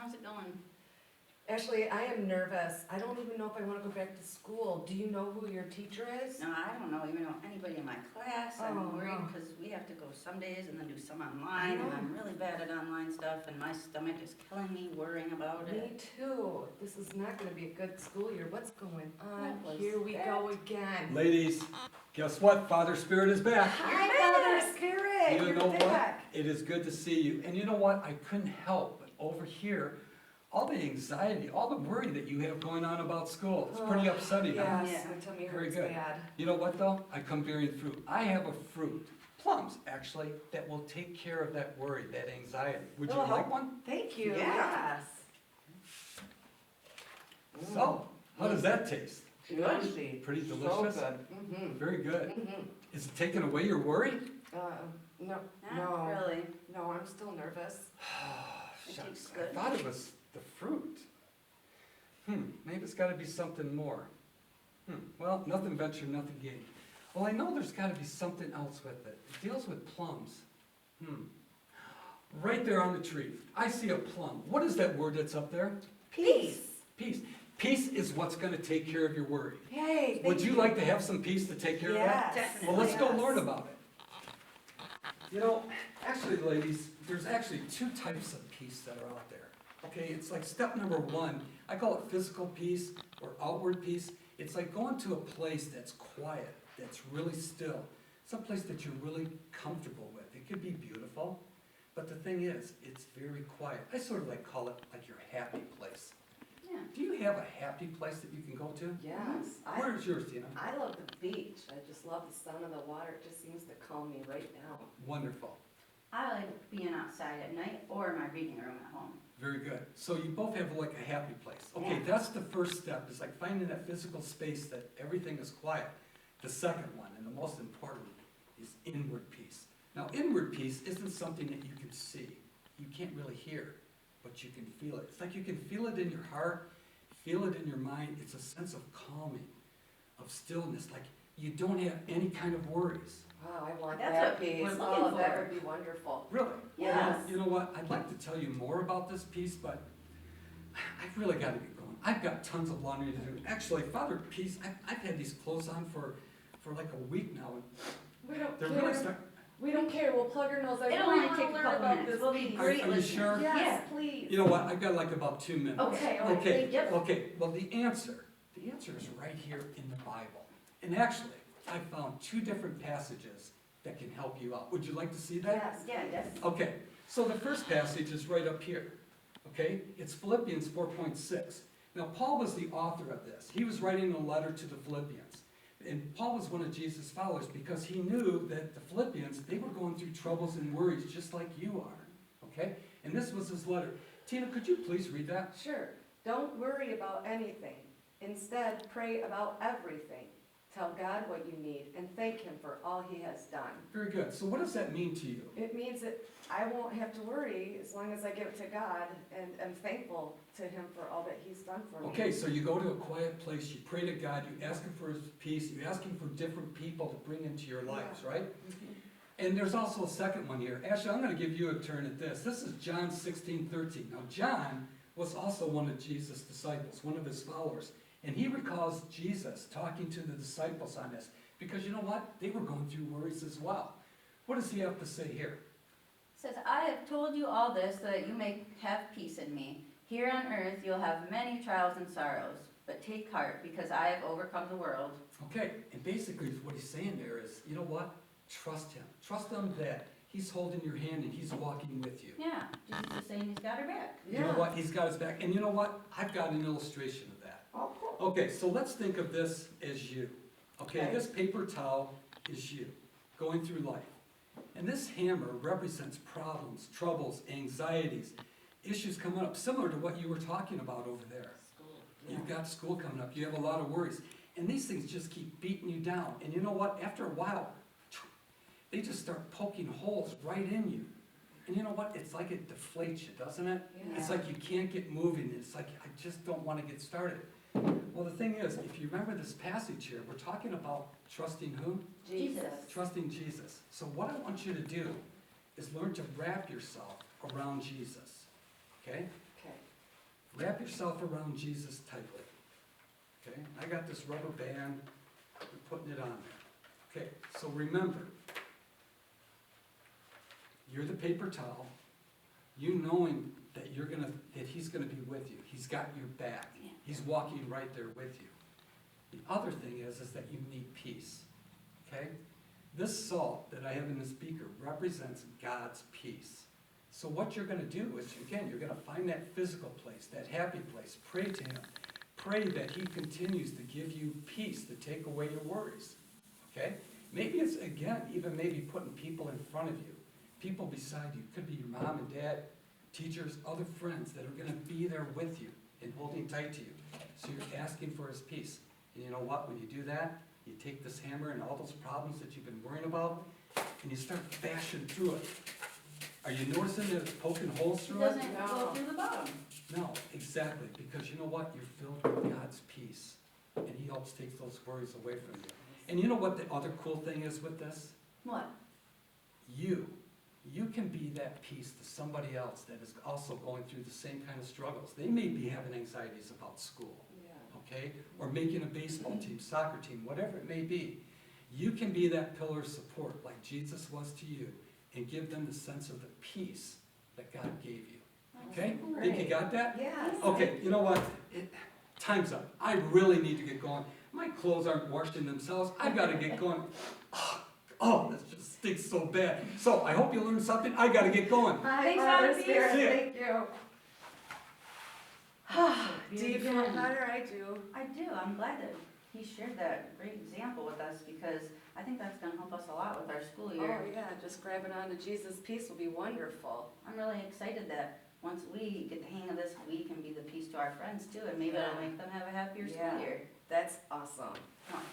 how's it going? Ashley, I am nervous. I don't even know if I want to go back to school. Do you know who your teacher is? No, I don't know even know anybody in my class. Oh, I'm worried no. because we have to go some days and then do some online, and I'm really bad at online stuff, and my stomach is killing me worrying about Me it. too. This is not going to be a good school year. What's going on? What was Here we that? go again. Ladies, guess what? Father Spirit is back. Hi, Father Spirit. You You're know what? back. It is good to see you. And you know what? I couldn't help but overhear all the anxiety, all the worry that you have going on about school. It's pretty Oh, upsetting, huh? Yes, Yeah. my tummy Very hurts good. bad. You know what though? I come bearing fruit. I have a fruit, plums actually, that will take care of that worry, that anxiety. Would you Oh, like one? Thank you. Yeah. Yes. So, how does that taste? Good. Pretty So delicious? good. Mm-hmm. Very good. Mm-hmm. Is it taking away your worry? No, Not no, really. no, I'm still nervous. It Shucks, tastes I good. thought it was the fruit. Maybe it's gotta be something more. Well, nothing ventured, nothing gained. Well, I know there's gotta be something else with it. It deals with plums. Right there on the tree, I see a plum. What is that word that's up there? Peace. Peace. Peace is what's gonna take care of your worry. Yay. Would you like to have some peace to take care of that? Yes. Definitely. Well, let's go Yes. learn about it. You know, actually, ladies, there's actually two types of peace that are out there. Okay, it's like step number one, I call it physical peace or outward peace. It's like going to a place that's quiet, that's really still, someplace that you're really comfortable with. It could be beautiful, but the thing is, it's very quiet. I sort of like call it like your happy place. Yeah. Do you have a happy place that you can go to? Yes. Where's yours, Tina? I love the beach. I just love the sound of the water. It just seems to calm me right down. Wonderful. I like being outside at night or my reading room at home. Very good. So you both have like a happy place. Okay, Yeah. that's the first step, is like finding that physical space that everything is quiet. The second one, and the most important, is inward peace. Now, inward peace isn't something that you can see. You can't really hear, but you can feel it. It's like you can feel it in your heart, feel it in your mind. It's a sense of calming, of stillness, like you don't have any kind of worries. Wow, I want That's that what peace. we're looking Oh, that for. would be wonderful. Really? Yes. You know what? I'd like to tell you more about this piece, but I've really got to get going. I've got tons of laundry to do. Actually, Father Peace, I've had these clothes on for like a week now, and We don't they're really care. starting. We don't care. We'll plug our nose. I It'll really only wanna take a learn couple about minutes. this We'll be piece. great Are you listeners. sure? Yes, Yeah. please. You know what? I've got like about 2 minutes. Okay, all right. Okay, Yep. okay. Well, the answer is right here in the Bible. And actually, I found 2 different passages that can help you out. Would you like to see that? Yes. Yeah, yes. Okay, so the first passage is right up here, okay? It's Philippians 4.6. Now, Paul was the author of this. He was writing a letter to the Philippians. And Paul was one of Jesus' followers because he knew that the Philippians, they were going through troubles and worries just like you are, okay? And this was his letter. Tina, could you please read that? Sure. Don't worry about anything. Instead, pray about everything. Tell God what you need and thank Him for all He has done. Very good. So what does that mean to you? It means that I won't have to worry as long as I give it to God and am thankful to Him for all that He's done for me. Okay, so you go to a quiet place, you pray to God, you ask Him for His peace, you ask Him for different people to bring into your lives, right? Mhm. And there's also a second one here. Ashley, I'm going to give you a turn at this. This is John 16:13. Now, John was also one of Jesus' disciples, one of his followers. And he recalls Jesus talking to the disciples on this. Because you know what? They were going through worries as well. What does he have to say here? It says, I have told you all this so that you may have peace in me. Here on earth you'll have many trials and sorrows, but take heart because I have overcome the world. Okay, and basically what he's saying there is, you know what? Trust him. Trust him that he's holding your hand and he's walking with you. Yeah, Jesus is saying he's got her back. You know what? He's got his back. And you know what? I've got an illustration of that. Oh, cool. Okay, so let's think of this as you. Okay, Okay. this paper towel is you going through life. And this hammer represents problems, troubles, anxieties, issues coming up, similar to what you were talking about over there. You've got school coming up, you have a lot of worries. And these things just keep beating you down. And you know what? After a while, they just start poking holes right in you. And you know what? It's like it deflates you, doesn't it? Yeah. It's like you can't get moving. It's like, I just don't want to get started. Well, the thing is, if you remember this passage here, we're talking about trusting who? Jesus. Trusting Jesus. So what I want you to do is learn to wrap yourself around Jesus. Okay? Okay. Wrap yourself around Jesus tightly. Okay? I got this rubber band. We're putting it on there. Okay, so remember, you're the paper towel. You knowing that that he's gonna be with you. He's got your back. Yeah. He's walking right there with you. The other thing is that you need peace. Okay? This salt that I have in this beaker represents God's peace. So what you're gonna do is, again, you're gonna find that physical place, that happy place. Pray to him. Pray that he continues to give you peace, to take away your worries. Okay? Maybe it's, again, even maybe putting people in front of you. People beside you. Could be your mom and dad, teachers, other friends that are gonna be there with you and holding tight to you. So you're asking for his peace. And you know what? When you do that, you take this hammer and all those problems that you've been worrying about, and you start bashing through it. Are you noticing that it's poking holes It through it? doesn't go No. through the bottom. No, exactly, because you know what? You're filled with God's peace, and he helps take those worries away from you. And you know what the other cool thing is with this? What? You can be that peace to somebody else that is also going through the same kind of struggles. They may be having anxieties about school, Yeah. okay? Or making a baseball team, soccer team, whatever it may be. You can be that pillar of support like Jesus was to you and give them the sense of the peace that God gave you. Okay? Think you got that? Yes. Okay, you know what? Time's up. I really need to get going. My clothes aren't washing themselves. I've got to get going. Oh, this just stinks so bad. So I hope you learned something. I got to get going. Hi, Thanks, Father Father Spirit, Peter. thank you. Do you feel better? I do. I do. I'm glad that he shared that great example with us because I think that's gonna help us a lot with our school Oh, year. yeah, just grabbing onto Jesus' peace will be wonderful. I'm really excited that once we get the hang of this, we can be the peace to our friends too, and maybe it'll Yeah. make them have a happier Yeah. school year. That's awesome. Come on.